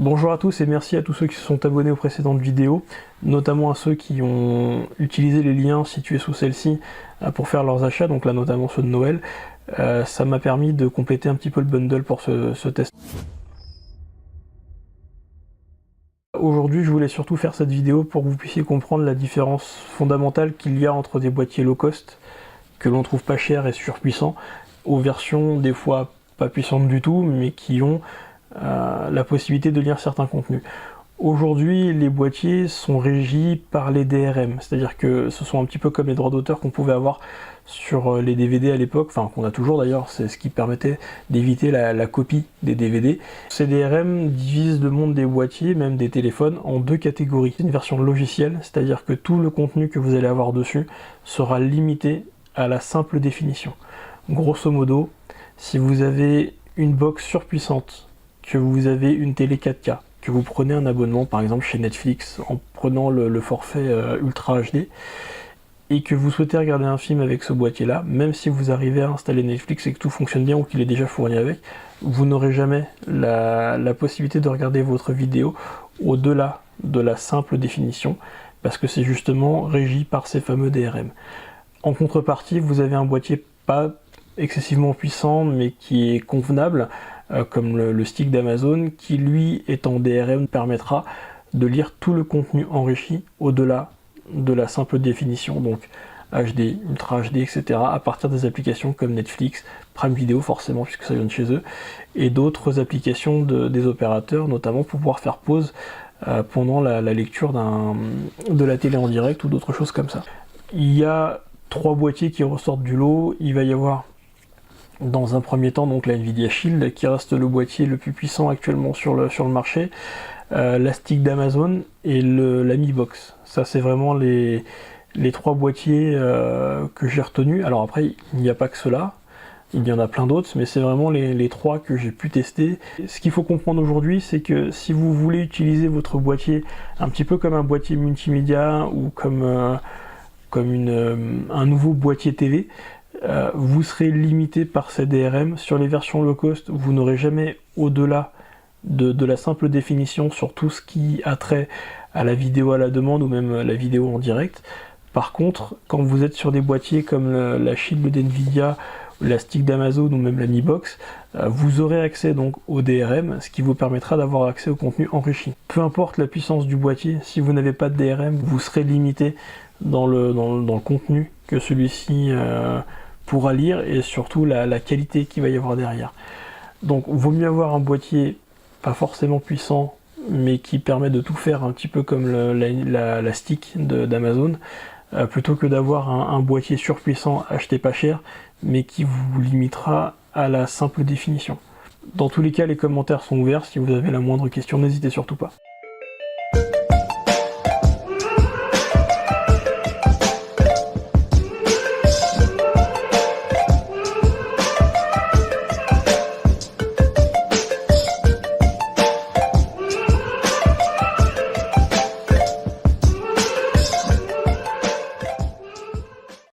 Bonjour à tous et merci à tous ceux qui se sont abonnés aux précédentes vidéos, notamment à ceux qui ont utilisé les liens situés sous celle-ci pour faire leurs achats, donc là notamment ceux de Noël. Ça m'a permis de compléter un petit peu le bundle pour ce test. Aujourd'hui, je voulais surtout faire cette vidéo pour que vous puissiez comprendre la différence fondamentale qu'il y a entre des boîtiers low cost, que l'on trouve pas cher et surpuissants, aux versions des fois pas puissantes du tout, mais qui ont la possibilité de lire certains contenus. Aujourd'hui, les boîtiers sont régis par les DRM, c'est-à-dire que ce sont un petit peu comme les droits d'auteur qu'on pouvait avoir sur les DVD à l'époque, enfin qu'on a toujours d'ailleurs, c'est ce qui permettait d'éviter la copie des DVD. Ces DRM divisent le monde des boîtiers, même des téléphones, en deux catégories. Une version logicielle, c'est-à-dire que tout le contenu que vous allez avoir dessus sera limité à la simple définition. Grosso modo, si vous avez une box surpuissante, que vous avez une télé 4K, que vous prenez un abonnement par exemple chez Netflix en prenant le forfait Ultra HD, et que vous souhaitez regarder un film avec ce boîtier là, même si vous arrivez à installer Netflix et que tout fonctionne bien ou qu'il est déjà fourni avec, vous n'aurez jamais la possibilité de regarder votre vidéo au-delà de la simple définition, parce que c'est justement régi par ces fameux DRM. En contrepartie, vous avez un boîtier pas excessivement puissant mais qui est convenable, comme le stick d'Amazon, qui lui est en DRM, permettra de lire tout le contenu enrichi au-delà de la simple définition, donc HD, Ultra HD, etc., à partir des applications comme Netflix, Prime Video forcément puisque ça vient de chez eux, et d'autres applications des opérateurs, notamment pour pouvoir faire pause pendant la lecture de la télé en direct ou d'autres choses comme ça. Il y a 3 boîtiers qui ressortent du lot. Il va y avoir dans un premier temps donc la Nvidia Shield qui reste le boîtier le plus puissant actuellement sur le marché, la stick d'Amazon et la Mi Box. Ça c'est vraiment les 3 boîtiers que j'ai retenus. Alors après il n'y a pas que cela, il y en a plein d'autres, mais c'est vraiment les 3 que j'ai pu tester. Ce qu'il faut comprendre aujourd'hui, c'est que si vous voulez utiliser votre boîtier un petit peu comme un boîtier multimédia ou comme un nouveau boîtier TV, vous serez limité par ces DRM. Sur les versions low cost, vous n'aurez jamais au-delà de la simple définition sur tout ce qui a trait à la vidéo à la demande ou même la vidéo en direct. Par contre, quand vous êtes sur des boîtiers comme la Shield d'Nvidia, la stick d'Amazon ou même la Mi Box, vous aurez accès donc au DRM, ce qui vous permettra d'avoir accès au contenu enrichi. Peu importe la puissance du boîtier, si vous n'avez pas de DRM, vous serez limité dans le contenu que celui-ci pourra lire et surtout la qualité qu'il va y avoir derrière. Donc vaut mieux avoir un boîtier pas forcément puissant mais qui permet de tout faire un petit peu comme la stick d'Amazon, plutôt que d'avoir un boîtier surpuissant acheté pas cher mais qui vous limitera à la simple définition. Dans tous les cas, les commentaires sont ouverts, si vous avez la moindre question, n'hésitez surtout pas.